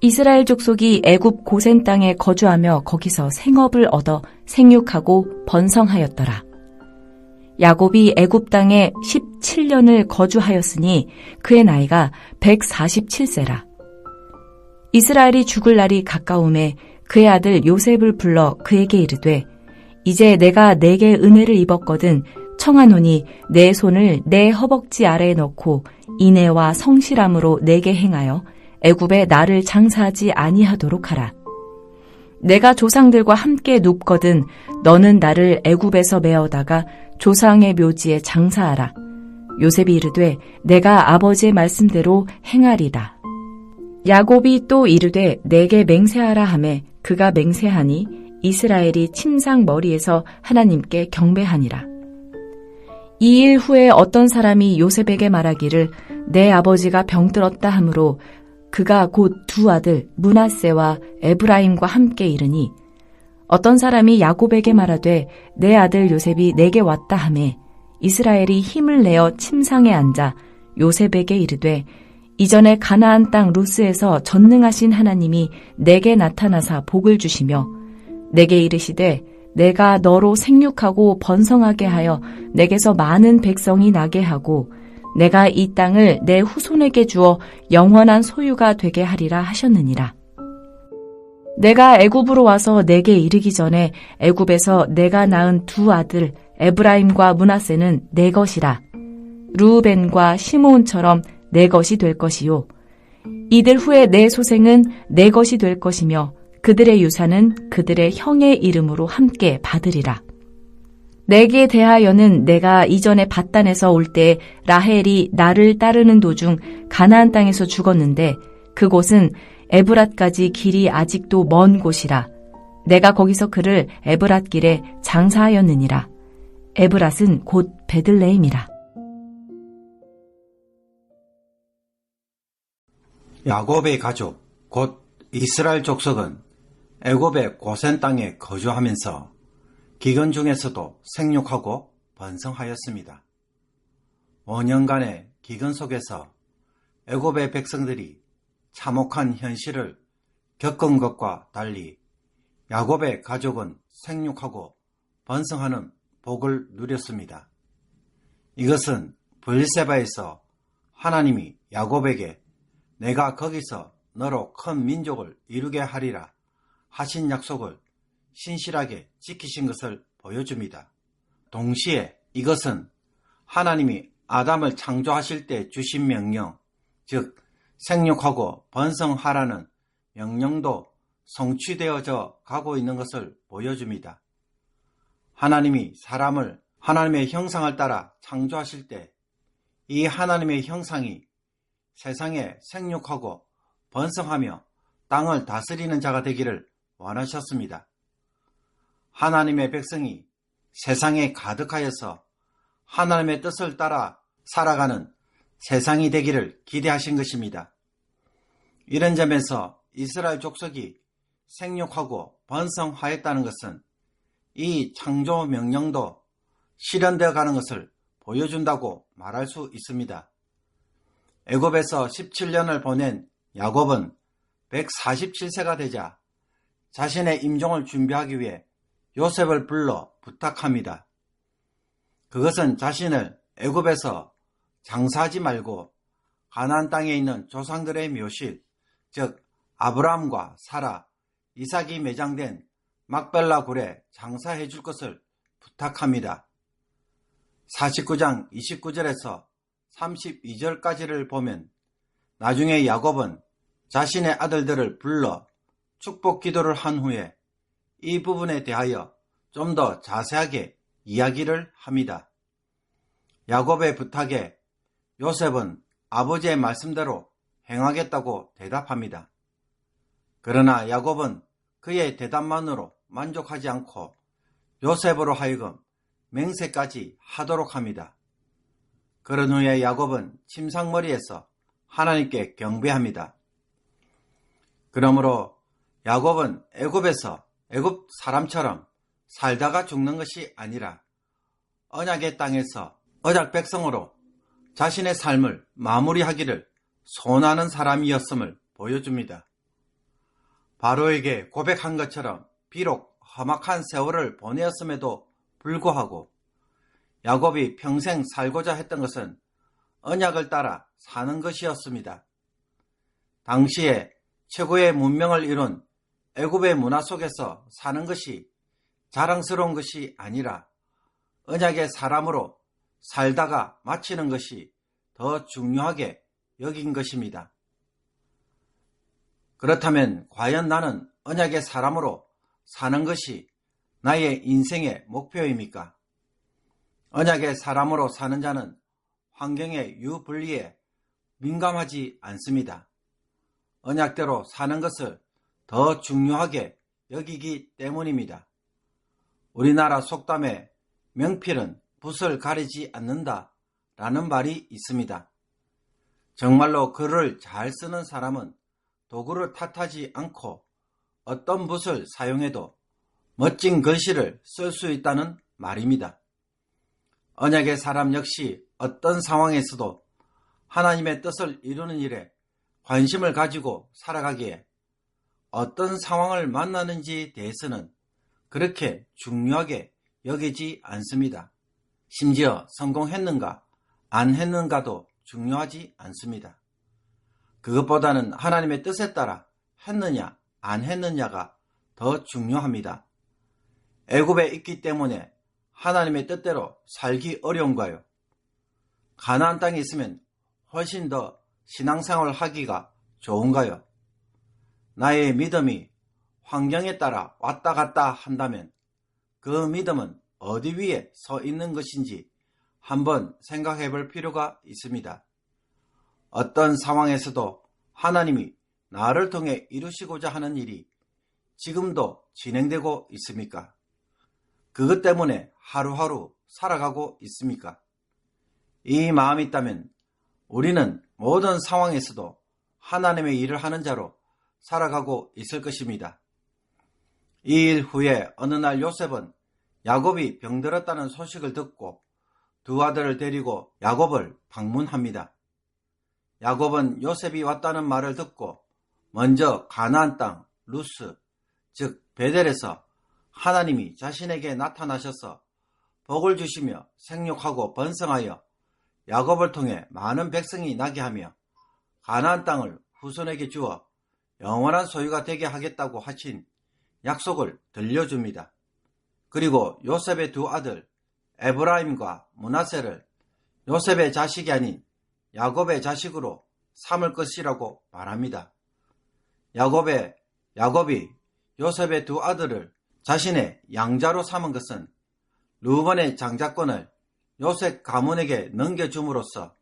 이스라엘 족속이 애굽 고센 땅에 거주하며 거기서 생업을 얻어 생육하고 번성하였더라. 야곱이 애굽 땅에 17년을 거주하였으니 그의 나이가 147세라. 이스라엘이 죽을 날이 가까움에 그의 아들 요셉을 불러 그에게 이르되 이제 내가 네게 은혜를 입었거든 청하노니 내 손을 내 허벅지 아래에 넣고 인애와 성실함으로 내게 행하여 애굽에 나를 장사하지 아니하도록 하라. 내가 조상들과 함께 눕거든 너는 나를 애굽에서 메어다가 조상의 묘지에 장사하라. 요셉이 이르되 내가 아버지의 말씀대로 행하리라. 야곱이 또 이르되 내게 맹세하라 하매 그가 맹세하니 이스라엘이 침상 머리에서 하나님께 경배하니라. 2일 후에 어떤 사람이 요셉에게 말하기를 내 아버지가 병들었다 하므로 그가 곧 두 아들 므낫세와 에브라임과 함께 이르니 어떤 사람이 야곱에게 말하되 내 아들 요셉이 내게 왔다 하매 이스라엘이 힘을 내어 침상에 앉아 요셉에게 이르되 이전에 가나안 땅 루스에서 전능하신 하나님이 내게 나타나사 복을 주시며 내게 이르시되 내가 너로 생육하고 번성하게 하여 내게서 많은 백성이 나게 하고 내가 이 땅을 내 후손에게 주어 영원한 소유가 되게 하리라 하셨느니라. 내가 애굽으로 와서 내게 이르기 전에 애굽에서 내가 낳은 두 아들 에브라임과 므낫세는 내 것이라. 르우벤과 시므온처럼 내 것이 될 것이요. 이들 후에 내 소생은 내 것이 될 것이며 그들의 유산은 그들의 형의 이름으로 함께 받으리라. 내게 대하여는 내가 이전에 밧단에서 올 때 라헬이 나를 따르는 도중 가나안 땅에서 죽었는데 그곳은 에브랏까지 길이 아직도 먼 곳이라. 내가 거기서 그를 에브랏 길에 장사하였느니라. 에브랏은 곧 베들레헴이라. 야곱의 가족, 곧 이스라엘 족속은 애굽의 고센 땅에 거주하면서 기근 중에서도 생육하고 번성하였습니다. 5년간의 기근 속에서 애굽의 백성들이 참혹한 현실을 겪은 것과 달리 야곱의 가족은 생육하고 번성하는 복을 누렸습니다. 이것은 브엘세바에서 하나님이 야곱에게 내가 거기서 너로 큰 민족을 이루게 하리라 하신 약속을 신실하게 지키신 것을 보여줍니다. 동시에 이것은 하나님이 아담을 창조하실 때 주신 명령, 즉 생육하고 번성하라는 명령도 성취되어져 가고 있는 것을 보여줍니다. 하나님이 사람을 하나님의 형상을 따라 창조하실 때 이 하나님의 형상이 세상에 생육하고 번성하며 땅을 다스리는 자가 되기를 원하셨습니다. 하나님의 백성이 세상에 가득하여서 하나님의 뜻을 따라 살아가는 세상이 되기를 기대하신 것입니다. 이런 점에서 이스라엘 족속이 생육하고 번성하였다는 것은 이 창조 명령도 실현되어 가는 것을 보여준다고 말할 수 있습니다. 애굽에서 17년을 보낸 야곱은 147세가 되자 자신의 임종을 준비하기 위해 요셉을 불러 부탁합니다. 그것은 자신을 애굽에서 장사하지 말고 가나안 땅에 있는 조상들의 묘실, 즉 아브라함과 사라, 이삭이 매장된 막벨라 굴에 장사해 줄 것을 부탁합니다. 49장 29절에서 32절까지를 보면 나중에 야곱은 자신의 아들들을 불러 축복 기도를 한 후에 이 부분에 대하여 좀 더 자세하게 이야기를 합니다. 야곱의 부탁에 요셉은 아버지의 말씀대로 행하겠다고 대답합니다. 그러나 야곱은 그의 대답만으로 만족하지 않고 요셉으로 하여금 맹세까지 하도록 합니다. 그런 후에 야곱은 침상머리에서 하나님께 경배합니다. 그러므로 야곱은 애굽에서 애굽 사람처럼 살다가 죽는 것이 아니라 언약의 땅에서 언약 백성으로 자신의 삶을 마무리하기를 소원하는 사람이었음을 보여줍니다. 바로에게 고백한 것처럼 비록 험악한 세월을 보내었음에도 불구하고 야곱이 평생 살고자 했던 것은 언약을 따라 사는 것이었습니다. 당시에 최고의 문명을 이룬 애굽의 문화 속에서 사는 것이 자랑스러운 것이 아니라 언약의 사람으로 살다가 마치는 것이 더 중요하게 여긴 것입니다. 그렇다면 과연 나는 언약의 사람으로 사는 것이 나의 인생의 목표입니까? 언약의 사람으로 사는 자는 환경의 유불리에 민감하지 않습니다. 언약대로 사는 것을 더 중요하게 여기기 때문입니다. 우리나라 속담에 명필은 붓을 가리지 않는다 라는 말이 있습니다. 정말로 글을 잘 쓰는 사람은 도구를 탓하지 않고 어떤 붓을 사용해도 멋진 글씨를 쓸 수 있다는 말입니다. 언약의 사람 역시 어떤 상황에서도 하나님의 뜻을 이루는 일에 관심을 가지고 살아가기에 어떤 상황을 만나는지에 대해서는 그렇게 중요하게 여기지 않습니다. 심지어 성공했는가 안 했는가도 중요하지 않습니다. 그것보다는 하나님의 뜻에 따라 했느냐 안 했느냐가 더 중요합니다. 애굽에 있기 때문에 하나님의 뜻대로 살기 어려운가요? 가나안 땅에 있으면 훨씬 더 신앙생활을 하기가 좋은가요? 나의 믿음이 환경에 따라 왔다 갔다 한다면 그 믿음은 어디 위에 서 있는 것인지 한번 생각해 볼 필요가 있습니다. 어떤 상황에서도 하나님이 나를 통해 이루시고자 하는 일이 지금도 진행되고 있습니까? 그것 때문에 하루하루 살아가고 있습니까? 이 마음이 있다면 우리는 모든 상황에서도 하나님의 일을 하는 자로 살아가고 있을 것입니다. 이 일 후에 어느 날 요셉은 야곱이 병들었다는 소식을 듣고 두 아들을 데리고 야곱을 방문합니다. 야곱은 요셉이 왔다는 말을 듣고 먼저 가나안 땅 루스, 즉 베델에서 하나님이 자신에게 나타나셔서 복을 주시며 생육하고 번성하여 야곱을 통해 많은 백성이 나게 하며 가나안 땅을 후손에게 주어 영원한 소유가 되게 하겠다고 하신 약속을 들려줍니다. 그리고 요셉의 두 아들 에브라임과 므낫세를 요셉의 자식이 아닌 야곱의 자식으로 삼을 것이라고 말합니다. 야곱이 요셉의 두 아들을 자신의 양자로 삼은 것은 르우벤의 장자권을 요셉 가문에게 넘겨줌으로써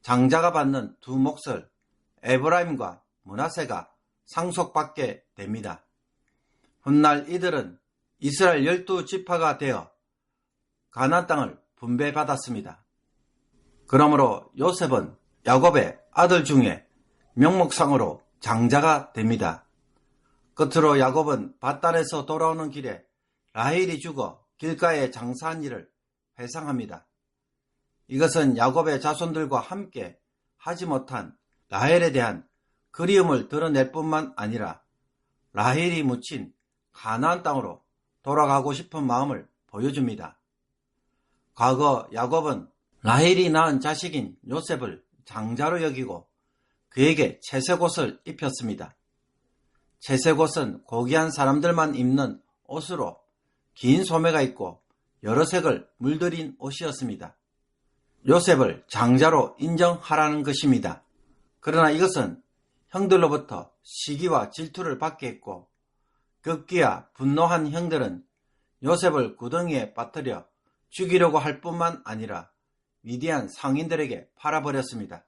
장자가 받는 두 몫을 에브라임과 므낫세가 상속받게 됩니다. 훗날 이들은 이스라엘 12지파가 되어 가나안 땅을 분배받았습니다. 그러므로 요셉은 야곱의 아들 중에 명목상으로 장자가 됩니다. 끝으로 야곱은 밧단에서 돌아오는 길에 라헬이 죽어 길가에 장사한 일을 회상합니다. 이것은 야곱의 자손들과 함께 하지 못한 라헬에 대한 그리움을 드러낼 뿐만 아니라 라헬이 묻힌 가나안 땅으로 돌아가고 싶은 마음을 보여줍니다. 과거 야곱은 라헬이 낳은 자식인 요셉을 장자로 여기고 그에게 채색옷을 입혔습니다. 채색옷은 고귀한 사람들만 입는 옷으로 긴 소매가 있고 여러 색을 물들인 옷이었습니다. 요셉을 장자로 인정하라는 것입니다. 그러나 이것은 형들로부터 시기와 질투를 받게 했고 급기야 분노한 형들은 요셉을 구덩이에 빠뜨려 죽이려고 할 뿐만 아니라 위대한 상인들에게 팔아버렸습니다.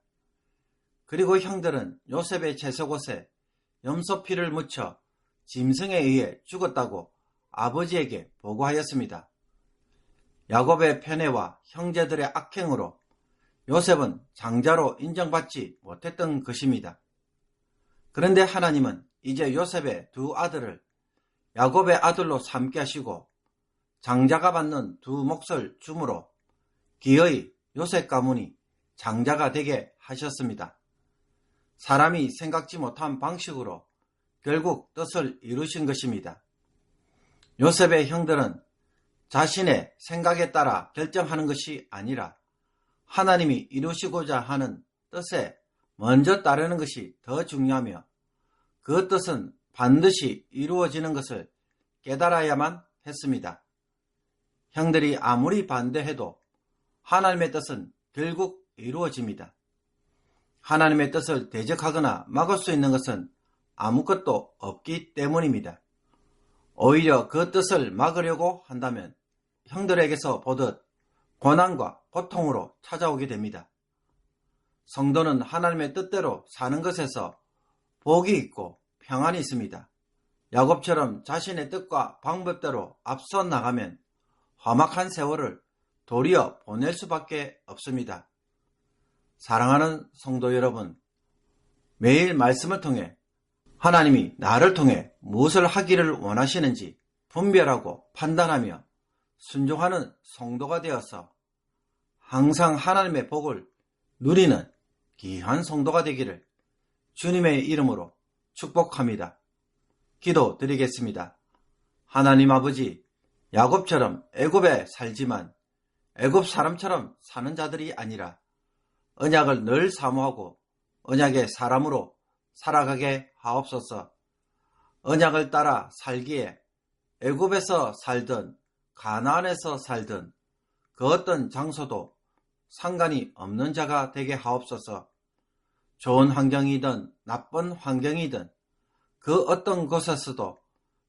그리고 형들은 요셉의 채색옷에 염소피를 묻혀 짐승에 의해 죽었다고 아버지에게 보고하였습니다. 야곱의 편애와 형제들의 악행으로 요셉은 장자로 인정받지 못했던 것입니다. 그런데 하나님은 이제 요셉의 두 아들을 야곱의 아들로 삼게 하시고 장자가 받는 두 몫을 주므로 기어이 요셉 가문이 장자가 되게 하셨습니다. 사람이 생각지 못한 방식으로 결국 뜻을 이루신 것입니다. 요셉의 형들은 자신의 생각에 따라 결정하는 것이 아니라 하나님이 이루시고자 하는 뜻에 먼저 따르는 것이 더 중요하며 그 뜻은 반드시 이루어지는 것을 깨달아야만 했습니다. 형들이 아무리 반대해도 하나님의 뜻은 결국 이루어집니다. 하나님의 뜻을 대적하거나 막을 수 있는 것은 아무것도 없기 때문입니다. 오히려 그 뜻을 막으려고 한다면 형들에게서 보듯 고난과 고통으로 찾아오게 됩니다. 성도는 하나님의 뜻대로 사는 것에서 복이 있고 평안이 있습니다. 야곱처럼 자신의 뜻과 방법대로 앞서 나가면 험악한 세월을 도리어 보낼 수밖에 없습니다. 사랑하는 성도 여러분, 매일 말씀을 통해 하나님이 나를 통해 무엇을 하기를 원하시는지 분별하고 판단하며 순종하는 성도가 되어서 항상 하나님의 복을 누리는 귀한 성도가 되기를 주님의 이름으로 축복합니다. 기도 드리겠습니다. 하나님 아버지, 야곱처럼 애굽에 살지만 애굽 사람처럼 사는 자들이 아니라 언약을 늘 사모하고 언약의 사람으로 살아가게 하옵소서. 언약을 따라 살기에 애굽에서 살든 가나안에서 살든 그 어떤 장소도 상관이 없는 자가 되게 하옵소서. 좋은 환경이든 나쁜 환경이든 그 어떤 곳에서도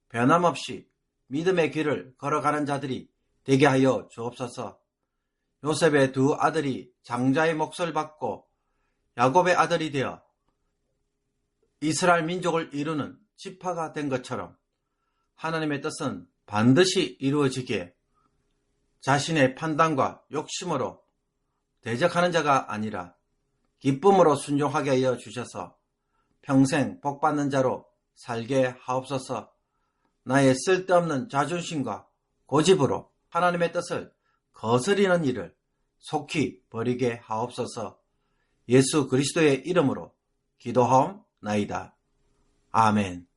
변함없이 믿음의 길을 걸어가는 자들이 되게 하여 주옵소서. 요셉의 두 아들이 장자의 몫을 받고 야곱의 아들이 되어 이스라엘 민족을 이루는 지파가 된 것처럼 하나님의 뜻은 반드시 이루어지기에 자신의 판단과 욕심으로 대적하는 자가 아니라 기쁨으로 순종하게 하여 주셔서 평생 복받는 자로 살게 하옵소서. 나의 쓸데없는 자존심과 고집으로 하나님의 뜻을 거스리는 일을 속히 버리게 하옵소서. 예수 그리스도의 이름으로 기도하옵나이다. 아멘.